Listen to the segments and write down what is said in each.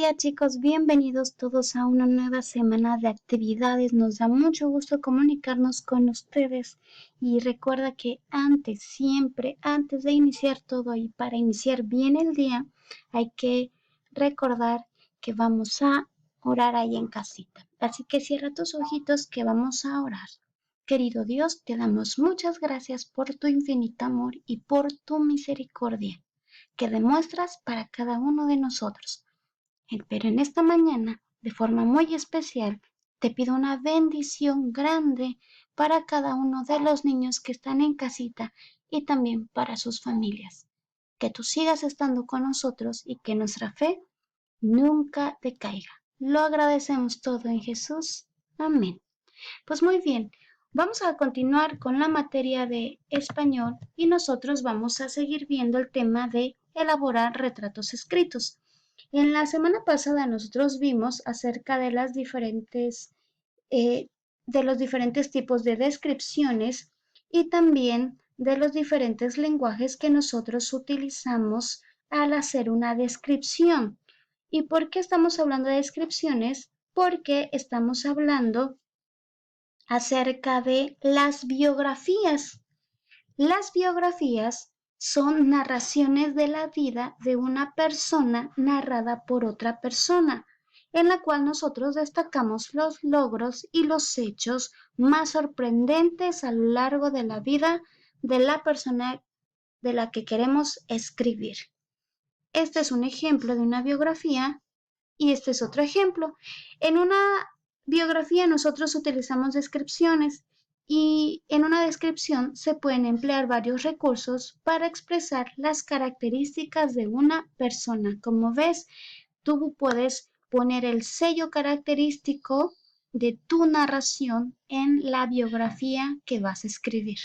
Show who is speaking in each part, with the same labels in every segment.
Speaker 1: día, chicos, bienvenidos todos a una nueva semana de actividades. Nos da mucho gusto comunicarnos con ustedes y recuerda que siempre antes de iniciar todo y para iniciar bien el día, hay que recordar que vamos a orar ahí en casita. Así que cierra tus ojitos que vamos a orar. Querido Dios, te damos muchas gracias por tu infinito amor y por tu misericordia que demuestras para cada uno de nosotros. Pero en esta mañana, de forma muy especial, te pido una bendición grande para cada uno de los niños que están en casita y también para sus familias. Que tú sigas estando con nosotros y que nuestra fe nunca decaiga. Lo agradecemos todo en Jesús. Amén. Pues muy bien, vamos a continuar con la materia de español y nosotros vamos a seguir viendo el tema de elaborar retratos escritos. En la semana pasada nosotros vimos acerca de de los diferentes tipos de descripciones y también de los diferentes lenguajes que nosotros utilizamos al hacer una descripción. ¿Y por qué estamos hablando de descripciones? Porque estamos hablando acerca de las biografías. Las biografías son narraciones de la vida de una persona narrada por otra persona, en la cual nosotros destacamos los logros y los hechos más sorprendentes a lo largo de la vida de la persona de la que queremos escribir. Este es un ejemplo de una biografía y este es otro ejemplo. En una biografía nosotros utilizamos descripciones y en una descripción se pueden emplear varios recursos para expresar las características de una persona. Como ves, tú puedes poner el sello característico de tu narración en la biografía que vas a escribir.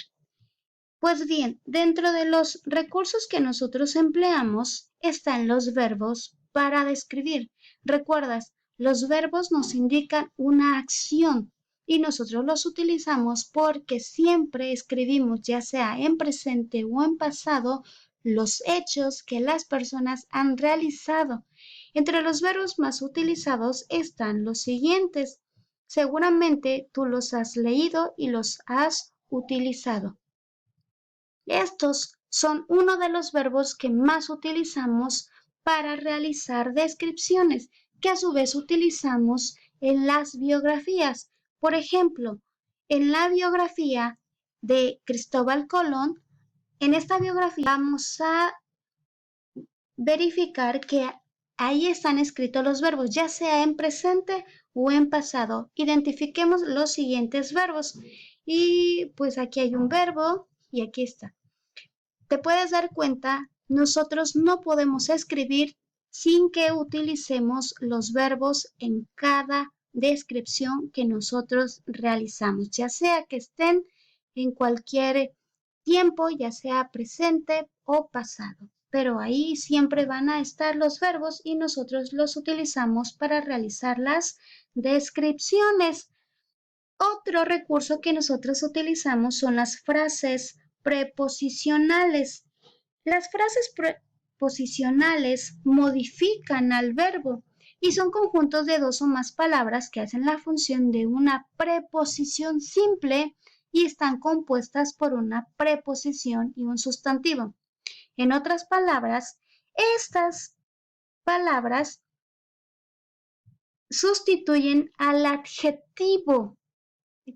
Speaker 1: Pues bien, dentro de los recursos que nosotros empleamos están los verbos para describir. ¿Recuerdas? Los verbos nos indican una acción y nosotros los utilizamos porque siempre escribimos, ya sea en presente o en pasado, los hechos que las personas han realizado. Entre los verbos más utilizados están los siguientes. Seguramente tú los has leído y los has utilizado. Estos son uno de los verbos que más utilizamos para realizar descripciones, que a su vez utilizamos en las biografías. Por ejemplo, en la biografía de Cristóbal Colón, en esta biografía vamos a verificar que ahí están escritos los verbos, ya sea en presente o en pasado. Identifiquemos los siguientes verbos. Y pues aquí hay un verbo y aquí está. Te puedes dar cuenta, nosotros no podemos escribir sin que utilicemos los verbos en cada descripción que nosotros realizamos, ya sea que estén en cualquier tiempo, ya sea presente o pasado. Pero ahí siempre van a estar los verbos y nosotros los utilizamos para realizar las descripciones. Otro recurso que nosotros utilizamos son las frases preposicionales. Las frases preposicionales modifican al verbo y son conjuntos de dos o más palabras que hacen la función de una preposición simple y están compuestas por una preposición y un sustantivo. En otras palabras, estas palabras sustituyen al adjetivo.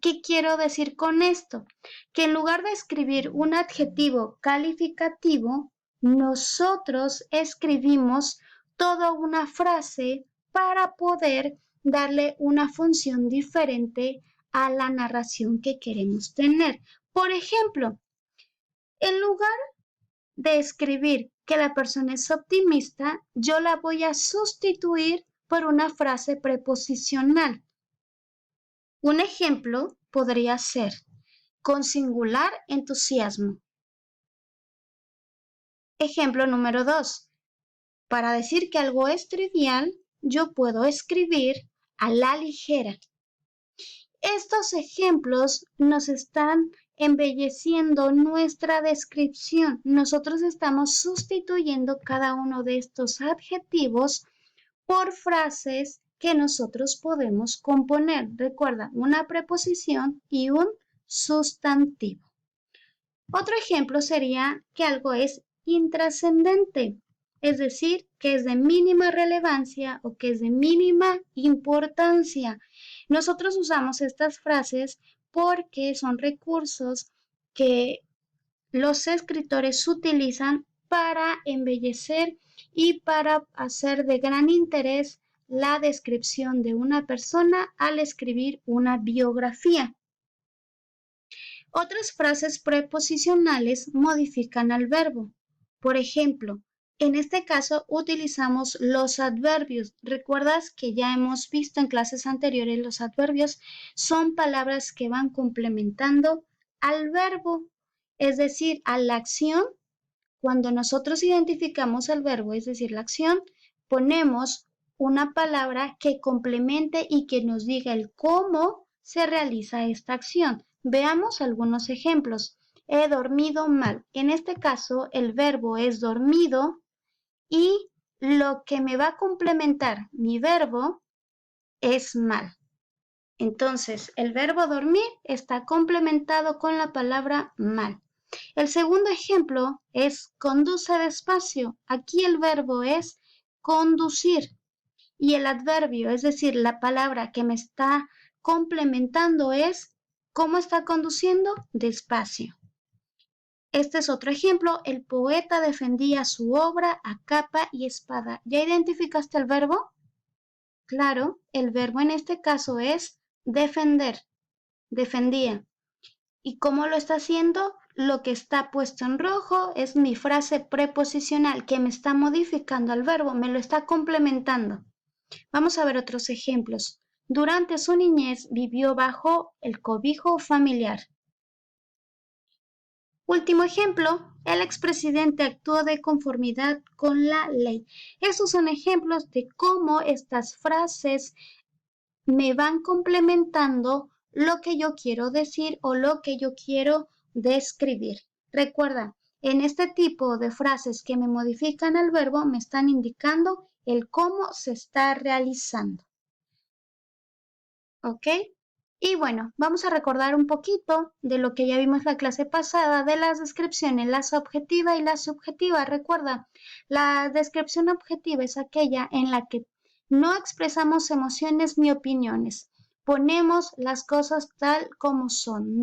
Speaker 1: ¿Qué quiero decir con esto? Que en lugar de escribir un adjetivo calificativo, nosotros escribimos toda una frase para poder darle una función diferente a la narración que queremos tener. Por ejemplo, en lugar de escribir que la persona es optimista, yo la voy a sustituir por una frase preposicional. Un ejemplo podría ser con singular entusiasmo. Ejemplo número 2. Para decir que algo es trivial, yo puedo escribir a la ligera. Estos ejemplos nos están embelleciendo nuestra descripción. Nosotros estamos sustituyendo cada uno de estos adjetivos por frases que nosotros podemos componer. Recuerda, una preposición y un sustantivo. Otro ejemplo sería que algo es intrascendente, es decir, que es de mínima relevancia o que es de mínima importancia. Nosotros usamos estas frases porque son recursos que los escritores utilizan para embellecer y para hacer de gran interés la descripción de una persona al escribir una biografía. Otras frases preposicionales modifican al verbo. Por ejemplo, en este caso utilizamos los adverbios. ¿Recuerdas que ya hemos visto en clases anteriores los adverbios? Son palabras que van complementando al verbo, es decir, a la acción. Cuando nosotros identificamos el verbo, es decir, la acción, ponemos una palabra que complemente y que nos diga el cómo se realiza esta acción. Veamos algunos ejemplos. He dormido mal. En este caso, el verbo es dormido y lo que me va a complementar mi verbo es mal. Entonces, el verbo dormir está complementado con la palabra mal. El segundo ejemplo es conduce despacio. Aquí el verbo es conducir y el adverbio, es decir, la palabra que me está complementando es ¿cómo está conduciendo? Despacio. Este es otro ejemplo. El poeta defendía su obra a capa y espada. ¿Ya identificaste el verbo? Claro, el verbo en este caso es defender, defendía. ¿Y cómo lo está haciendo? Lo que está puesto en rojo es mi frase preposicional que me está modificando al verbo, me lo está complementando. Vamos a ver otros ejemplos. Durante su niñez vivió bajo el cobijo familiar. Último ejemplo, el expresidente actuó de conformidad con la ley. Esos son ejemplos de cómo estas frases me van complementando lo que yo quiero decir o lo que yo quiero describir. Recuerda, en este tipo de frases que me modifican el verbo me están indicando el cómo se está realizando. ¿Ok? Y bueno, vamos a recordar un poquito de lo que ya vimos la clase pasada de las descripciones, la objetiva y la subjetiva. Recuerda, la descripción objetiva es aquella en la que no expresamos emociones ni opiniones. Ponemos las cosas tal como son.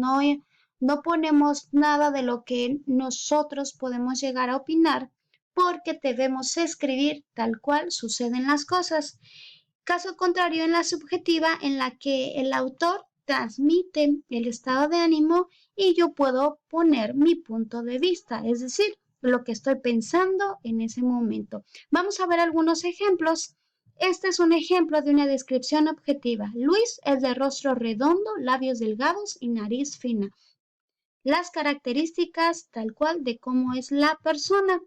Speaker 1: No ponemos nada de lo que nosotros podemos llegar a opinar porque debemos escribir tal cual suceden las cosas. Caso contrario en la subjetiva, en la que el autor transmite el estado de ánimo y yo puedo poner mi punto de vista, es decir, lo que estoy pensando en ese momento. Vamos a ver algunos ejemplos. Este es un ejemplo de una descripción objetiva. Luis es de rostro redondo, labios delgados y nariz fina. Las características tal cual de cómo es la persona.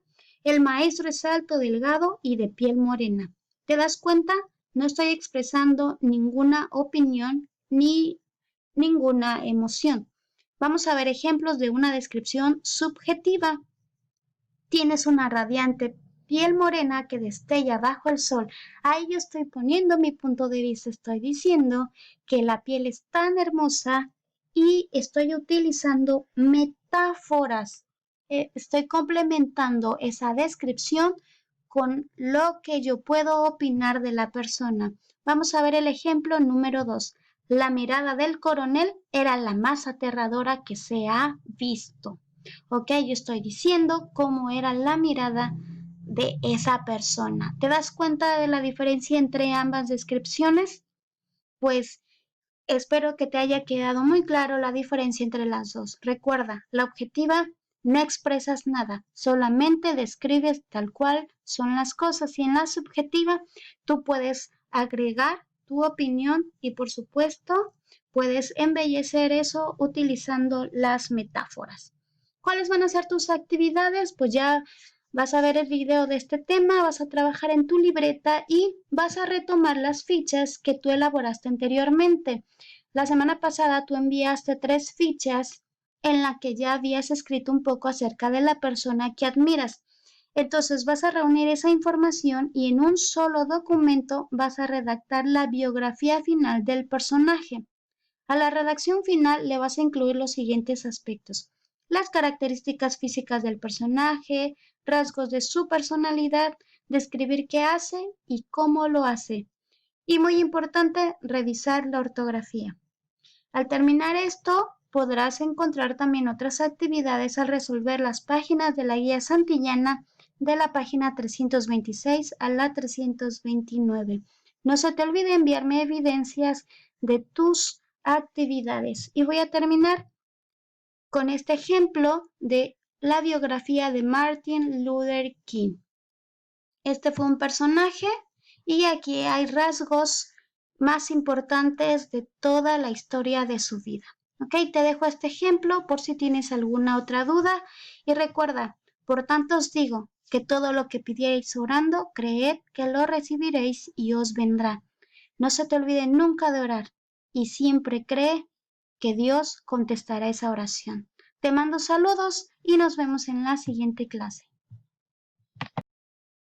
Speaker 1: El maestro es alto, delgado y de piel morena. ¿Te das cuenta? No estoy expresando ninguna opinión ni ninguna emoción. Vamos a ver ejemplos de una descripción subjetiva. Tienes una radiante piel morena que destella bajo el sol. Ahí yo estoy poniendo mi punto de vista. Estoy diciendo que la piel es tan hermosa y estoy utilizando metáforas. Estoy complementando esa descripción con lo que yo puedo opinar de la persona. Vamos a ver el ejemplo número 2. La mirada del coronel era la más aterradora que se ha visto. Ok, yo estoy diciendo cómo era la mirada de esa persona. ¿Te das cuenta de la diferencia entre ambas descripciones? Pues espero que te haya quedado muy claro la diferencia entre las dos. Recuerda, la objetiva no expresas nada, solamente describes tal cual son las cosas y en la subjetiva tú puedes agregar tu opinión y por supuesto puedes embellecer eso utilizando las metáforas. ¿Cuáles van a ser tus actividades? Pues ya vas a ver el video de este tema, vas a trabajar en tu libreta y vas a retomar las fichas que tú elaboraste anteriormente. La semana pasada tú enviaste 3 fichas en la que ya habías escrito un poco acerca de la persona que admiras. Entonces vas a reunir esa información y en un solo documento vas a redactar la biografía final del personaje. A la redacción final le vas a incluir los siguientes aspectos: las características físicas del personaje, rasgos de su personalidad, describir qué hace y cómo lo hace. Y muy importante, revisar la ortografía. Al terminar esto, podrás encontrar también otras actividades al resolver las páginas de la guía Santillana de la página 326 a la 329. No se te olvide enviarme evidencias de tus actividades. Y voy a terminar con este ejemplo de la biografía de Martin Luther King. Este fue un personaje y aquí hay rasgos más importantes de toda la historia de su vida. Ok, te dejo este ejemplo por si tienes alguna otra duda y recuerda, por tanto os digo que todo lo que pidierais orando, creed que lo recibiréis y os vendrá. No se te olvide nunca de orar y siempre cree que Dios contestará esa oración. Te mando saludos y nos vemos en la siguiente clase.